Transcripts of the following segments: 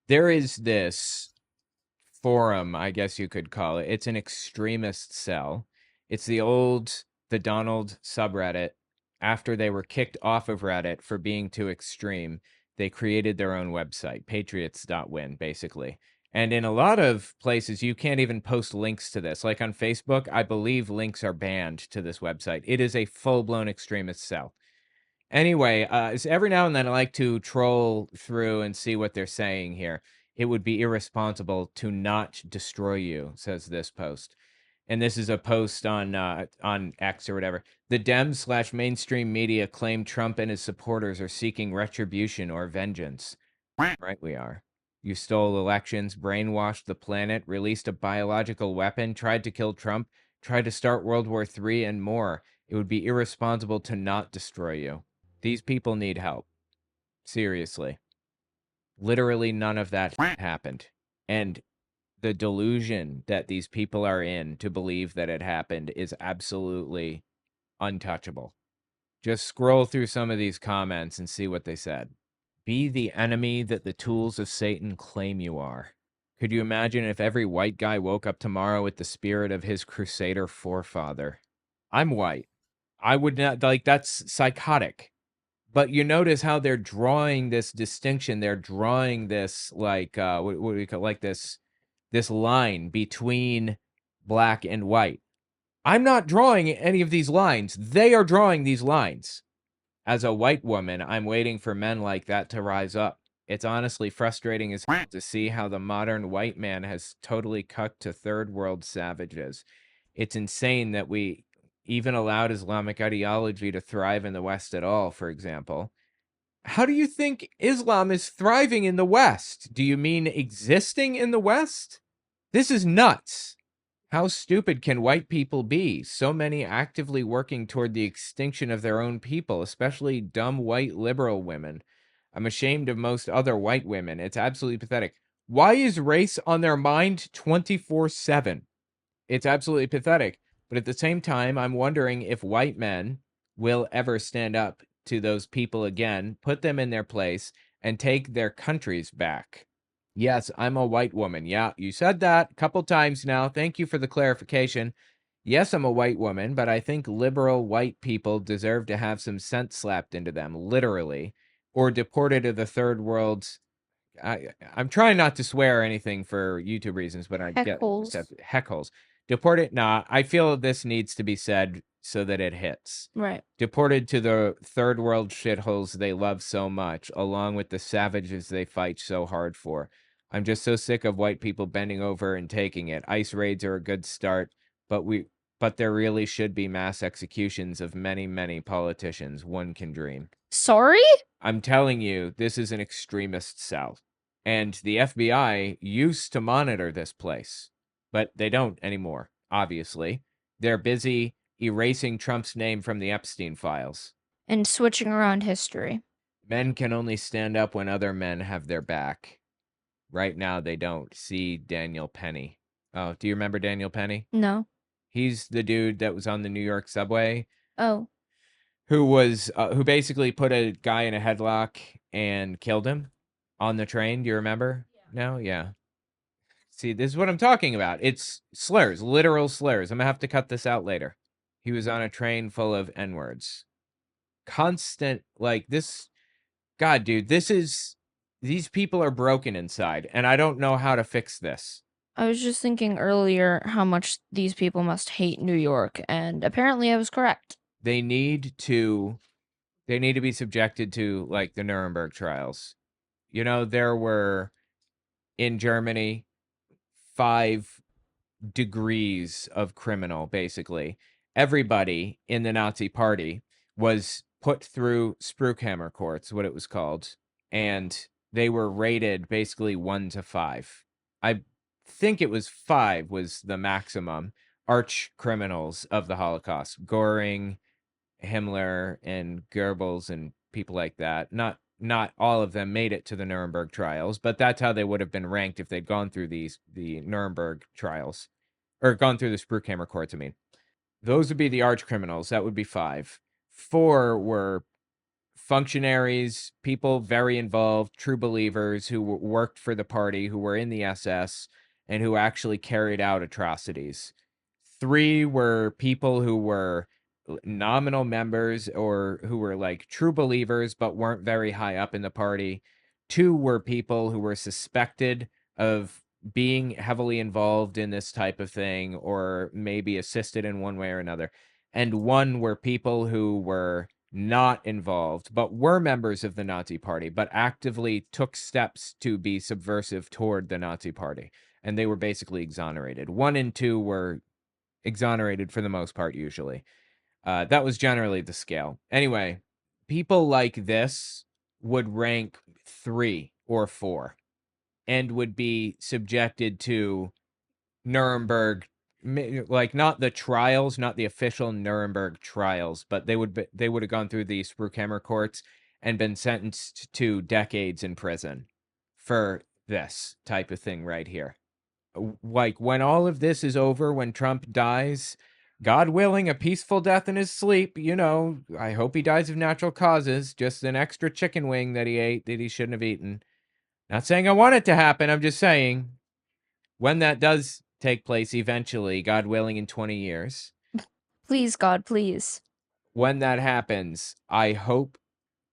There is this forum, I guess you could call it. It's an extremist cell. It's the Donald subreddit. After they were kicked off of Reddit for being too extreme, they created their own website, patriots.win, basically. And in a lot of places, you can't even post links to this. Like on Facebook, I believe links are banned to this website. It is a full-blown extremist cell. Anyway, so every now and then I like to troll through and see what they're saying here. It would be irresponsible to not destroy you, says this post. And this is a post on X or whatever. The Dems/mainstream media claim Trump and his supporters are seeking retribution or vengeance. Right, we are. You stole elections, brainwashed the planet, released a biological weapon, tried to kill Trump, tried to start World War III, and more. It would be irresponsible to not destroy you. These people need help. Seriously. Literally none of that happened. And the delusion that these people are in to believe that it happened is absolutely untouchable. Just scroll through some of these comments and see what they said. Be the enemy that the tools of Satan claim you are. Could you imagine if every white guy woke up tomorrow with the spirit of his crusader forefather? I'm white. I would not, like, that's psychotic. But you notice how they're drawing this distinction. They're drawing this, like, what do we call, like, this line between black and white. I'm not drawing any of these lines. They are drawing these lines. As a white woman, I'm waiting for men like that to rise up. It's honestly frustrating as to see how the modern white man has totally cucked to third world savages. It's insane that we even allowed Islamic ideology to thrive in the West at all, for example. How do you think Islam is thriving in the West? Do you mean existing in the West? This is nuts. How stupid can white people be? So many actively working toward the extinction of their own people, especially dumb white liberal women. I'm ashamed of most other white women. It's absolutely pathetic. Why is race on their mind 24/7? It's absolutely pathetic. But at the same time, I'm wondering if white men will ever stand up to those people again, put them in their place, and take their countries back. Yes, I'm a white woman. Yeah, you said that a couple times now. Thank you for the clarification. Yes, I'm a white woman, but I think liberal white people deserve to have some sense slapped into them, literally, or deported to the third world. I'm trying not to swear or anything for YouTube reasons, but I get Heckles. heckles. Deported? Nah, I feel this needs to be said so that it hits. Right. Deported to the third world shitholes they love so much, along with the savages they fight so hard for. I'm just so sick of white people bending over and taking it. ICE raids are a good start, but there really should be mass executions of many, many politicians. One can dream. Sorry? I'm telling you, this is an extremist cell. And the FBI used to monitor this place, but they don't anymore, obviously. They're busy erasing Trump's name from the Epstein files. And switching around history. Men can only stand up when other men have their back. Right now, they don't. See Daniel Penny. Oh, do you remember Daniel Penny? No. He's the dude that was on the New York subway. Oh. Who basically put a guy in a headlock and killed him on the train. Do you remember? No? Yeah. See, this is what I'm talking about. It's slurs, literal slurs. I'm gonna have to cut this out later. He was on a train full of N-words. Constant, like, this. God, dude, these people are broken inside, and I don't know how to fix this. I was just thinking earlier how much these people must hate New York, and apparently I was correct. They need to be subjected to, like, the Nuremberg trials. You know, there were, in Germany, 5 degrees of criminal, basically. Everybody in the Nazi party was put through Spruchhammer courts, what it was called, and they were rated basically 1 to 5. I think it was 5 was the maximum arch criminals of the Holocaust. Goring, Himmler, and Goebbels, and people like that. Not all of them made it to the Nuremberg trials, but that's how they would have been ranked if they'd gone through the Nuremberg trials, or gone through the Spruchhammer courts. I mean, those would be the arch criminals. That would be 5. 4 were functionaries, people very involved, true believers who worked for the party, who were in the SS, and who actually carried out atrocities. 3 were people who were nominal members or who were like true believers but weren't very high up in the party. 2 were people who were suspected of being heavily involved in this type of thing or maybe assisted in one way or another. And 1 were people who were not involved, but were members of the Nazi Party, but actively took steps to be subversive toward the Nazi Party. And they were basically exonerated. 1 and 2 were exonerated for the most part, usually. That was generally the scale. Anyway, people like this would rank 3 or 4 and would be subjected to Nuremberg, like not the trials, not the official Nuremberg trials, but they would have gone through the Spruchhammer courts and been sentenced to decades in prison for this type of thing right here. Like when all of this is over, when Trump dies, God willing, a peaceful death in his sleep, I hope he dies of natural causes, just an extra chicken wing that he ate that he shouldn't have eaten. Not saying I want it to happen, I'm just saying when that does take place eventually, God willing, in 20 years, Please, God, please. when that happens, I hope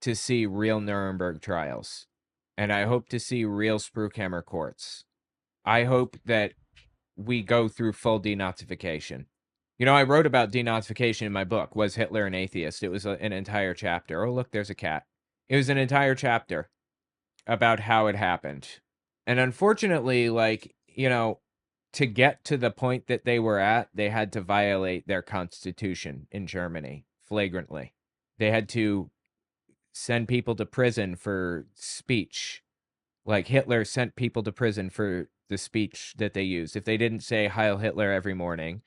to see real Nuremberg trials. And I hope to see real Spruchhammer courts. I hope that we go through full denazification. I wrote about denazification in my book, Was Hitler an Atheist? It was an entire chapter. Oh, look, there's a cat. It was an entire chapter about how it happened. And unfortunately, to get to the point that they were at, they had to violate their constitution in Germany flagrantly. They had to send people to prison for speech. Like Hitler sent people to prison for the speech that they used. If they didn't say Heil Hitler every morning,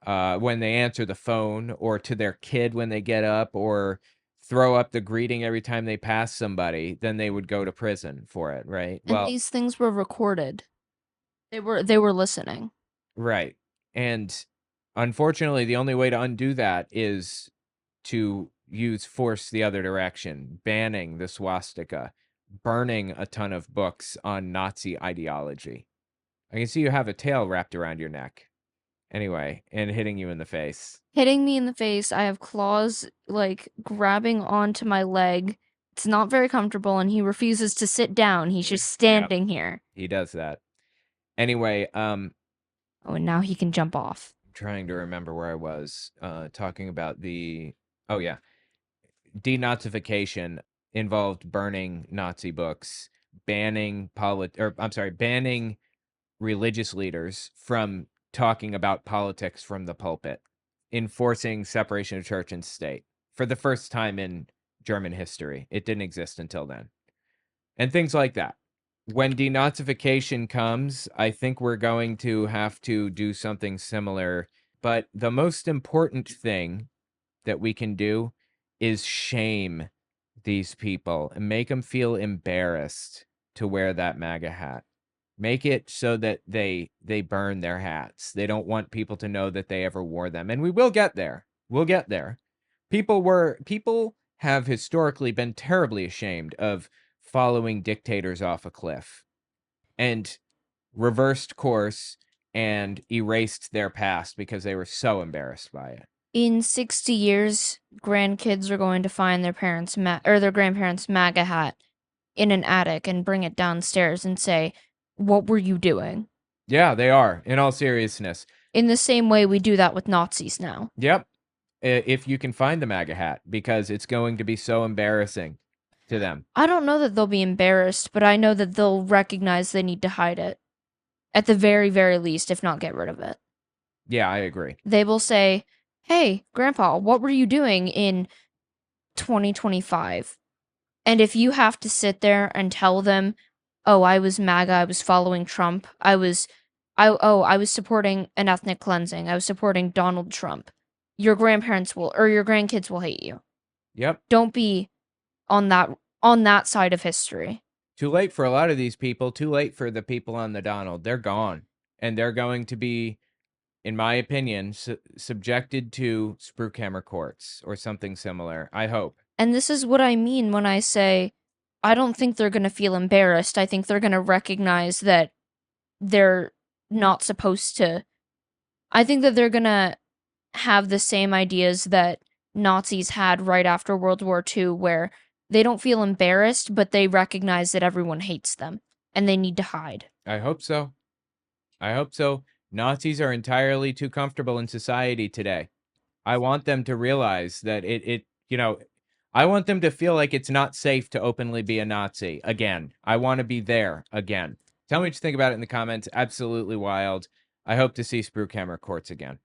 when they answer the phone, or to their kid when they get up, or throw up the greeting every time they pass somebody, then they would go to prison for it, right? And Well, these things were recorded. They were listening. right. And unfortunately, the only way to undo that is to use force the other direction, banning the swastika, burning a ton of books on Nazi ideology. I can see you have a tail wrapped around your neck. Anyway, and hitting you in the face. Hitting me in the face. I have claws, like, grabbing onto my leg. It's not very comfortable, and he refuses to sit down. He's just Yep, standing here. he does that. Anyway, Oh, and now he can jump off. trying to remember where I was talking about oh yeah, denazification involved burning Nazi books, banning banning religious leaders from talking about politics from the pulpit, enforcing separation of church and state for the first time in German history. It didn't exist until then. And things like that. When denazification comes, I think we're going to have to do something similar. But the most important thing that we can do is shame these people and make them feel embarrassed to wear that MAGA hat. Make it so that they burn their hats. They don't want people to know that they ever wore them. And we will get there. We'll get there. People have historically been terribly ashamed of following dictators off a cliff and reversed course and erased their past because they were so embarrassed by it. In 60 years, grandkids are going to find their their grandparents' MAGA hat in an attic and bring it downstairs and say, "What were you doing?" Yeah, they are, in all seriousness. In the same way we do that with Nazis now. Yep. If you can find the MAGA hat, because it's going to be so embarrassing to them. I don't know that they'll be embarrassed, but I know that they'll recognize they need to hide it. At the very, very least, if not get rid of it. Yeah, I agree. They will say, "Hey, Grandpa, what were you doing in 2025?" And if you have to sit there and tell them, "Oh, I was MAGA, I was following Trump, I was supporting an ethnic cleansing, I was supporting Donald Trump," your grandkids will hate you. Yep. Don't be on that side of history. Too late for a lot of these people. Too late for the people on the Donald. They're gone. And they're going to be, in my opinion, subjected to Spruchhammer courts or something similar. I hope. And this is what I mean when I say I don't think they're going to feel embarrassed. I think they're going to recognize that they're not supposed to. I think that they're going to have the same ideas that Nazis had right after World War II, where they don't feel embarrassed, but they recognize that everyone hates them and they need to hide. I hope so. I hope so. Nazis are entirely too comfortable in society today. I want them to realize that I want them to feel like it's not safe to openly be a Nazi again. I want to be there again. Tell me what you think about it in the comments. Absolutely wild. I hope to see Spruikhammer courts again.